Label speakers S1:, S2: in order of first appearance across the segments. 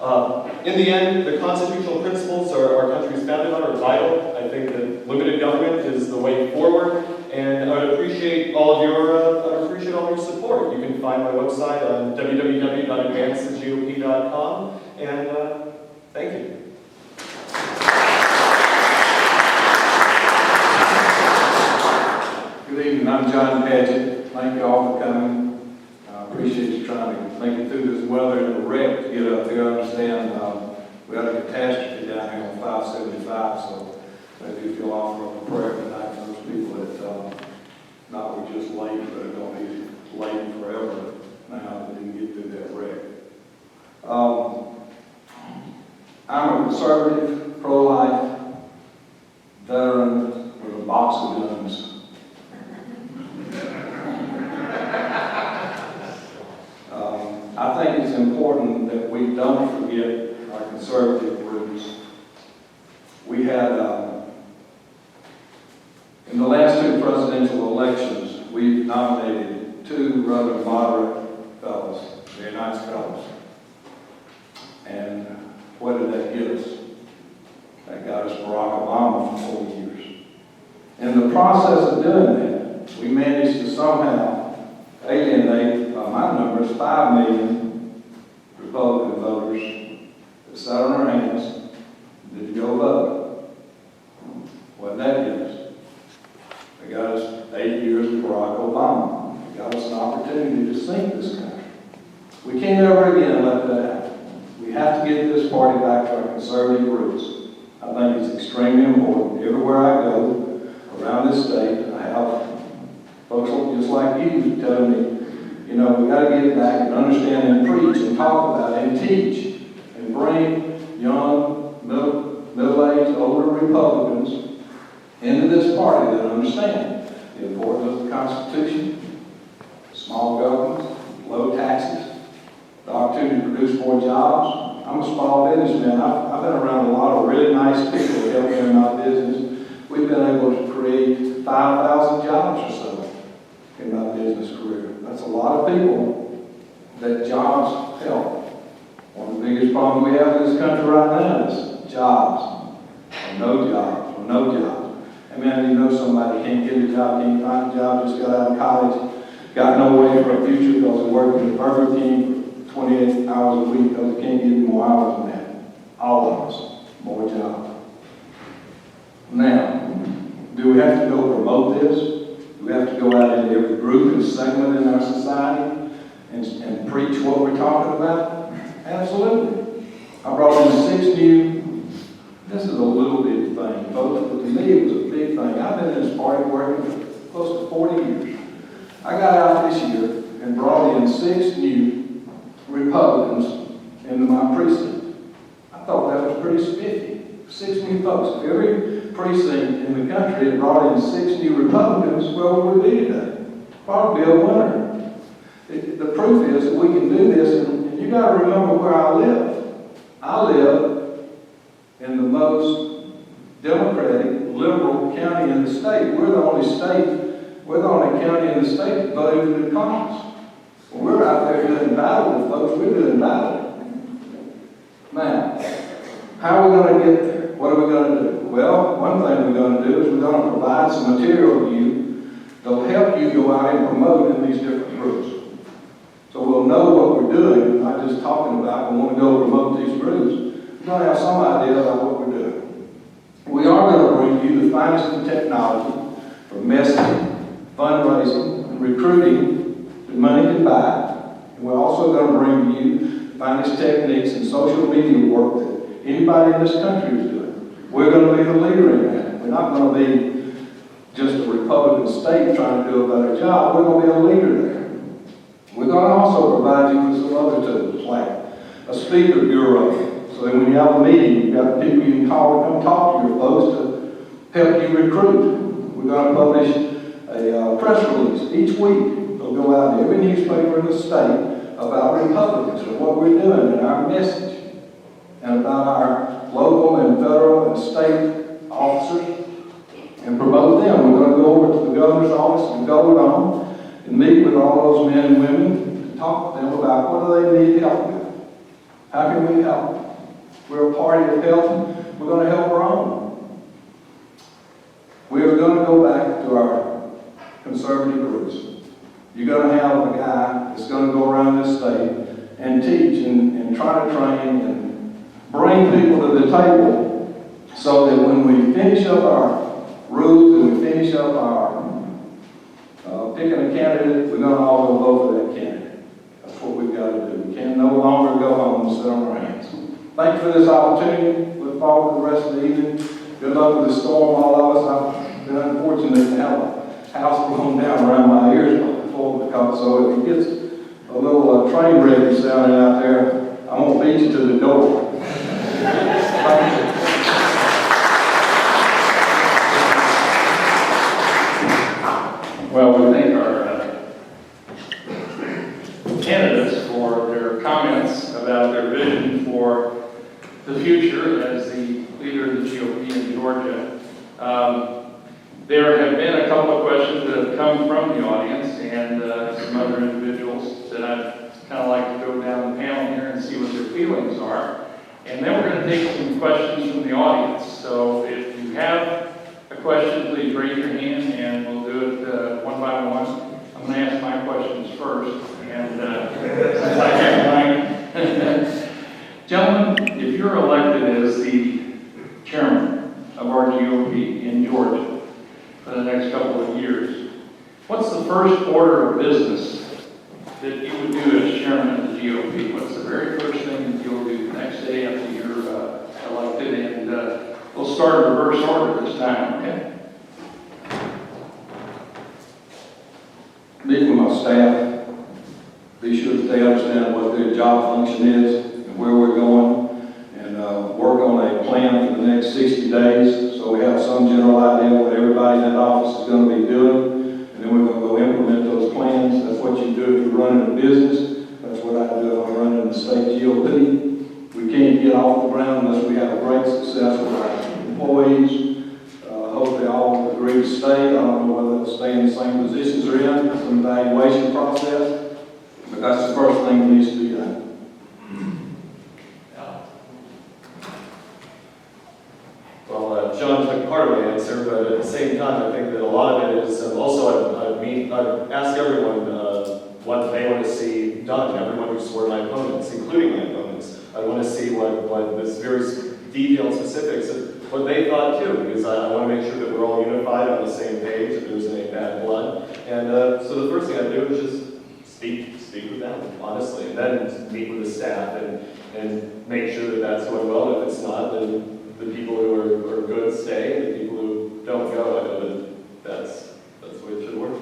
S1: In the end, the constitutional principles our country is founded on are vital. I think that limited government is the way forward, and I would appreciate all of your support. You can find my website on www.advancethegop.com, and thank you.
S2: Good evening, I'm John Padgett. Thank you all for coming. I appreciate you trying to make it through this weather and the wreck to get up here. I understand we had a catastrophe down here on 575, so maybe if you'll offer up a prayer tonight for those people that not were just late, but are going to be late forever now that didn't get through that wreck. I'm a conservative, pro-life veteran with a box of guns. I think it's important that we don't forget our conservative roots. We had, in the last two presidential elections, we've nominated two rather moderate fellows, very nice fellows. And what did that get us? That got us Barack Obama for 4 years. In the process of doing that, we managed to somehow alienate, my number is 5 million Republican voters that sat on their hands and didn't go vote. What did that get us? They got us 8 years of Barack Obama. They got us an opportunity to sink this country. We can't ever again let that happen. We have to get this party back to our conservative roots. I think it's extremely important. Everywhere I go around this state, I have folks just like you telling me, you know, we got to get back and understand and preach and talk about it and teach and bring young, middle-aged, older Republicans into this party that understand the importance of the Constitution, small government, low taxes, the opportunity to produce more jobs. I'm a small businessman. I've been around a lot of really nice people that help me in my business. We've been able to create 5,000 jobs or so in my business career. That's a lot of people that jobs help. One of the biggest problems we have in this country right now is jobs, or no jobs, or no jobs. I mean, you know somebody can't get a job, can't find a job, just got out of college, got no way for a future because they're working at Burger King for 28 hours a week because they can't get any more hours than that. All of us, more jobs. Now, do we have to go promote this? Do we have to go out into every group and segment in our society and preach what we're talking about? Absolutely. I brought in 6 new, this is a little bit thing, folks, but to me it was a big thing. I've been in this party working for close to 40 years. I got out this year and brought in 6 new Republicans into my precinct. I thought that was pretty spiffy. 6 new folks. If every precinct in the country had brought in 6 new Republicans, where would we be today? Probably a winner. The proof is that we can do this, and you got to remember where I live. I live in the most democratic, liberal county in the state. We're the only county in the state that voted for the Congress. When we're out there doing battle with folks, we're doing battle. Now, how are we going to get there? What are we going to do? Well, one thing we're going to do is we're going to provide some material to you that'll help you go out and promote in these different groups. So we'll know what we're doing, not just talking about, we want to go promote these groups. We're going to have some idea about what we're doing. We are going to bring you the finest in technology for messaging, fundraising, and recruiting that money can buy. And we're also going to bring you the finest techniques in social media work that anybody in this country is doing. We're going to be the leader in that. We're not going to be just a Republican state trying to do a better job. We're going to be a leader there. We're going to also provide you with some other tools, like a speaker bureau. So that when you have a meeting, you've got people you can call to come talk to your folks to help you recruit. We're going to publish a press release each week. It'll go out in every newspaper in the state about Republicans and what we're doing and our message, and about our local and federal and state officers, and promote them. We're going to go over to the governor's office and go on and meet with all those men and women to talk to them about what do they need help with. How can we help? We're a party of help. We're going to help our own. We're going to go back to our conservative roots. You're going to have a guy that's going to go around this state and teach and try to train and bring people to the table so that when we finish up our rules and we finish up our picking a candidate, we're going to all go vote for that candidate. That's what we've got to do. We can no longer go home and sit on our hands. Thank you for this opportunity. Look forward to the rest of the evening. Good luck with the storm, all of us. I've been unfortunate to have a house blown down around my ears before, because so if it gets a little train wreck sounding out there, I'm going to beat you to the door. Thank you.
S3: Well, we thank our candidates for their comments about their vision for the future as the leader of the GOP in Georgia. There have been a couple of questions that have come from the audience and some other individuals that I'd kind of like to go down the panel here and see what their feelings are. And then we're going to take some questions from the audience. So if you have a question, please raise your hand and we'll do it one by one. I'm going to ask my questions first. And since I have mine. Gentlemen, if you're elected as the chairman of our GOP in Georgia for the next couple of years, what's the first order of business that you would do as chairman of the GOP? What's the very first thing that you'll do the next day after you're elected? And we'll start in reverse order this time, okay?
S2: Meet with my staff. Be sure that they understand what their job function is and where we're going, and work on a plan for the next 60 days so we have some general idea what everybody in that office is going to be doing, and then we're going to go implement those plans. That's what you do if you're running a business. That's what I do if I'm running the state GOP. We can't get off the ground unless we have great success with our employees. I hope they all agree to stay. I don't know whether they'll stay in the same positions they're in. It's an evaluation process. But that's the first thing that needs to be done.
S1: Well, John took part of my answer, but at the same time, I think that a lot of it is also I'd ask everyone what they want to see done. Everyone who swore my opponents, including my opponents, I want to see what this very detailed specifics of what they thought too, because I want to make sure that we're all unified on the same page, that there isn't any bad blood. And so the first thing I do is just speak with them, honestly, and then meet with the staff and make sure that that's going well. If it's not, then the people who are good stay, and the people who don't go, I know that that's the way it should work.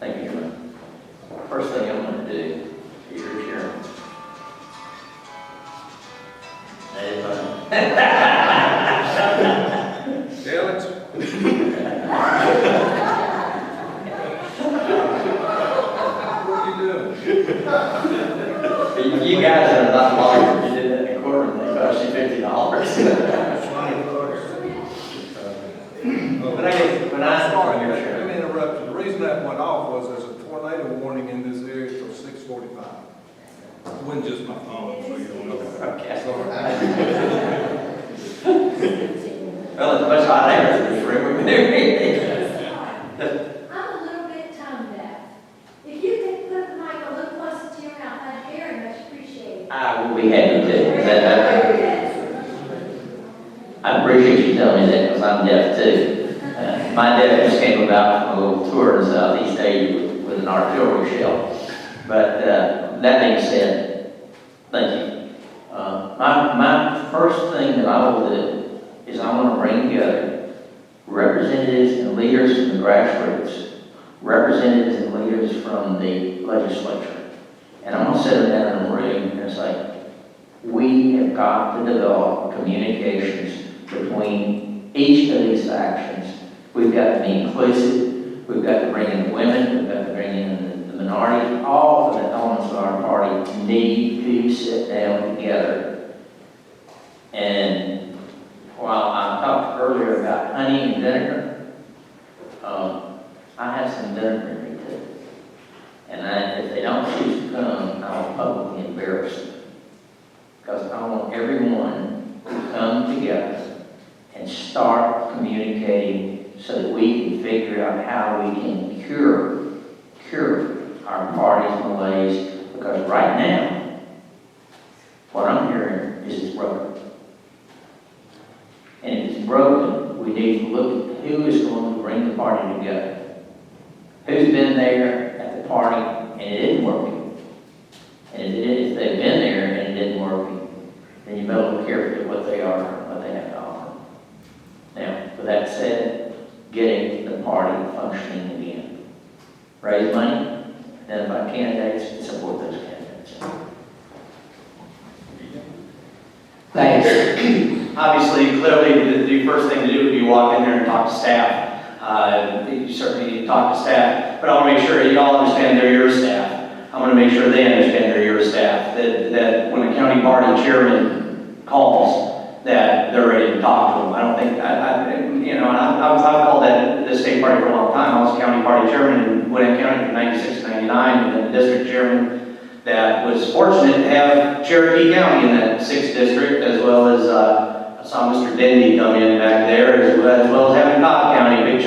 S4: Thank you, John. First thing I'm going to do is your chairman.
S2: Alex? What are you doing?
S4: You guys are not lawyers. You did that in court and they cost you $50. But I guess when I
S5: Sorry,
S4: your
S5: let
S4: chairman.
S5: me interrupt you. The reason that went off was there's a tornado warning in this area till 6:45. It wasn't just my phone, so you don't know.
S4: Okay. Well, it's much hot air in this room.
S6: I'm a little bit tone deaf. If you could put the mic a little closer to your mouth, I'd very much appreciate it.
S4: I will be happy to. I appreciate you telling me that because I'm deaf too. My deafness came about from a little tour in Southeast Asia with an artillery shell. But that being said, thank you. My first thing that I will do is I want to bring together representatives and leaders from the grassroots, representatives and leaders from the legislature. And I'm going to sit them down in a room and say, we have got to develop communications between each of these factions. We've got to be inclusive. We've got to bring in women. We've got to bring in the minorities. All of the elements of our party need to sit down together. And while I talked earlier about honey and vinegar, I have some vinegar in me too. everyone to come together and start communicating so that we can figure out how we can cure our party's malaise. Because right now, what I'm hearing is it's broken. And if it's broken, we need to look at who is going to bring the party together. Who's been there at the party and it isn't working. And if they've been there and it isn't working, then you better look carefully at what they are and what they have to offer. Now, with that said, getting the party functioning again. Raise money, identify candidates, and support those candidates.
S7: Thanks. Obviously, clearly, the first thing to do would be walk in there and talk to staff. You certainly need to talk to staff, but I want to make sure that you all understand they're your staff. I want to make sure they understand they're your staff, that when a county party chairman calls, that they're ready to talk to them. I don't think, I've called that the state party for a long time. I was county party chairman in Gwinnett County from 96 to 99, and then the district chairman that was fortunate to have Cherokee County in that 6th district, as well as I saw Mr. Dendy come in back there, as well as having Cobb County, a big